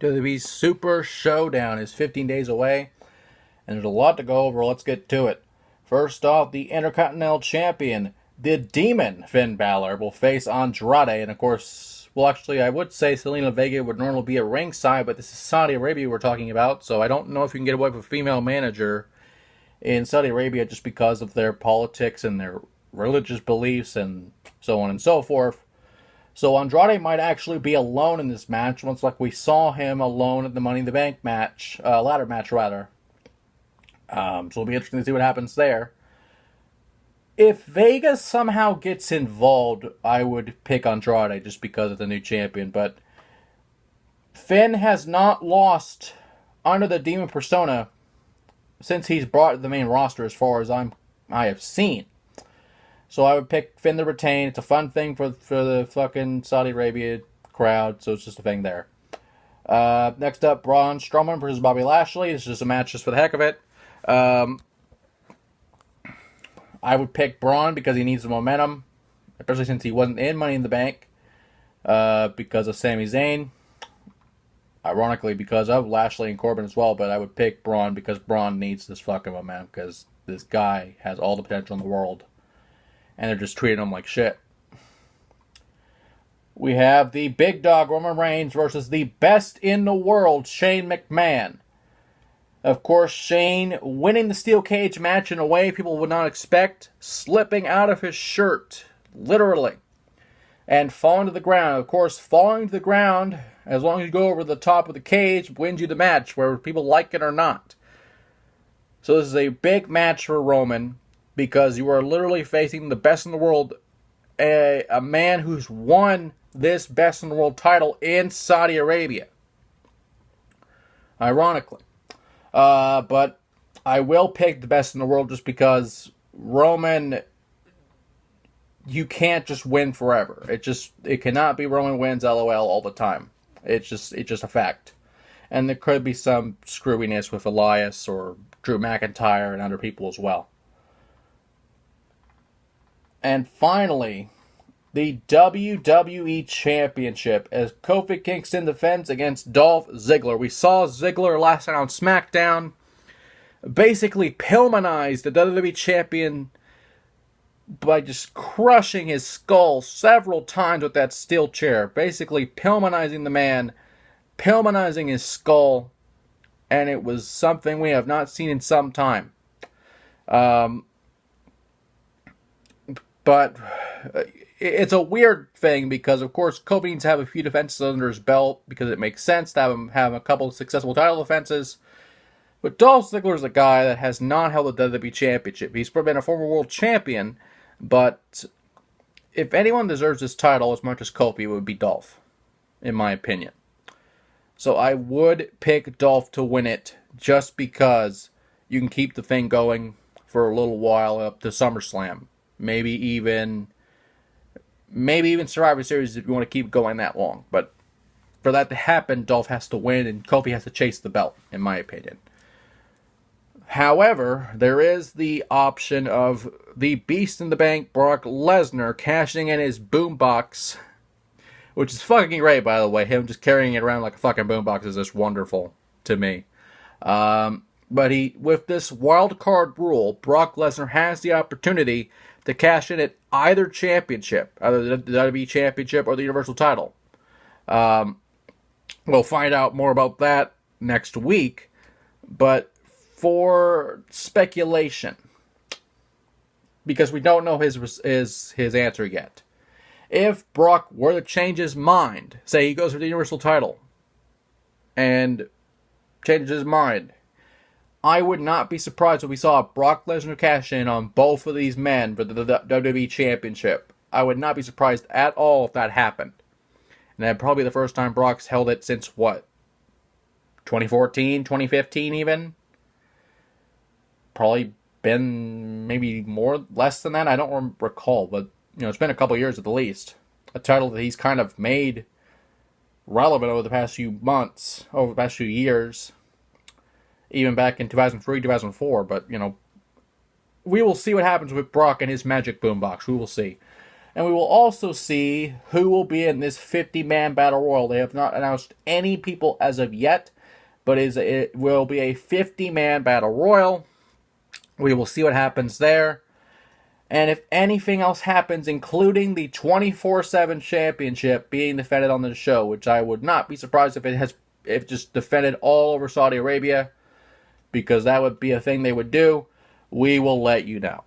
WWE's Super Showdown is 15 days away, and there's a lot to go over. Let's get to it. First off, the Intercontinental Champion, the Demon Finn Balor, will face Andrade, and of course, well, actually, I would say Selena Vega would normally be at ringside, but this is Saudi Arabia we're talking about, so I don't know if you can get away with a female manager in Saudi Arabia just because of their politics and their religious beliefs and so on and so forth. So Andrade might actually be alone in this match, much like we saw him alone at the Money in the Bank match, ladder match rather. So it'll be interesting to see what happens there. If Vega somehow gets involved, I would pick Andrade just because of the new champion. But Finn has not lost under the Demon persona since he's brought the main roster, as far as I have seen. So I would pick Finn to retain. It's a fun thing for the fucking Saudi Arabia crowd, so it's just a thing there. Next up, Braun Strowman versus Bobby Lashley. This is just a match just for the heck of it. I would pick Braun because he needs the momentum, especially since he wasn't in Money in the Bank because of Sami Zayn. Ironically, because of Lashley and Corbin as well, but I would pick Braun because Braun needs this fucking momentum because this guy has all the potential in the world. And they're just treating him like shit. We have the big dog Roman Reigns versus the best in the world Shane McMahon. Of course, Shane winning the steel cage match in a way people would not expect, slipping out of his shirt, literally, and falling to the ground. Of course, falling to the ground, as long as you go over the top of the cage, wins you the match, whether people like it or not. So this is a big match for Roman, because you are literally facing the best in the world, a man who's won this best in the world title in Saudi Arabia. Ironically. But I will pick the best in the world just because Roman, you can't just win forever. It cannot be Roman wins LOL all the time. It's just a fact. And there could be some screwiness with Elias or Drew McIntyre and other people as well. And finally, the WWE Championship as Kofi Kingston defends against Dolph Ziggler. We saw Ziggler last night on SmackDown basically Pillmanize the WWE Champion by just crushing his skull several times with that steel chair. Basically Pillmanizing the man, Pillmanizing his skull, and it was something we have not seen in some time. But it's a weird thing because, of course, Kofi needs to have a few defenses under his belt because it makes sense to have him have a couple of successful title defenses. But Dolph Ziggler is a guy that has not held the WWE Championship. He's been a former world champion, but if anyone deserves this title as much as Kofi, it would be Dolph, in my opinion. So I would pick Dolph to win it just because you can keep the thing going for a little while up to SummerSlam. Maybe even Survivor Series if you want to keep going that long. But for that to happen, Dolph has to win and Kofi has to chase the belt, in my opinion. However, there is the option of the Beast in the Bank, Brock Lesnar, cashing in his boombox, which is fucking great, by the way. Him just carrying it around like a fucking boombox is just wonderful to me. But with this wild card rule, Brock Lesnar has the opportunity to cash in at either championship, either the WWE Championship or the Universal title. We'll find out more about that next week, but for speculation, because we don't know his answer yet, if Brock were to change his mind, say he goes for the Universal title, and changes his mind, I would not be surprised if we saw Brock Lesnar cash in on both of these men for the WWE Championship. I would not be surprised at all if that happened. And that'd probably be the first time Brock's held it since, what, 2014, 2015 even? Probably been maybe less than that. I don't recall, but it's been a couple years at the least. A title that he's kind of made relevant over the past few months, over the past few years. Even back in 2003, 2004, but, we will see what happens with Brock and his magic boombox. We will see. And we will also see who will be in this 50-man battle royal. They have not announced any people as of yet, but it will be a 50-man battle royal. We will see what happens there. And if anything else happens, including the 24/7 championship being defended on the show, which I would not be surprised if it just defended all over Saudi Arabia, because that would be a thing they would do, we will let you know.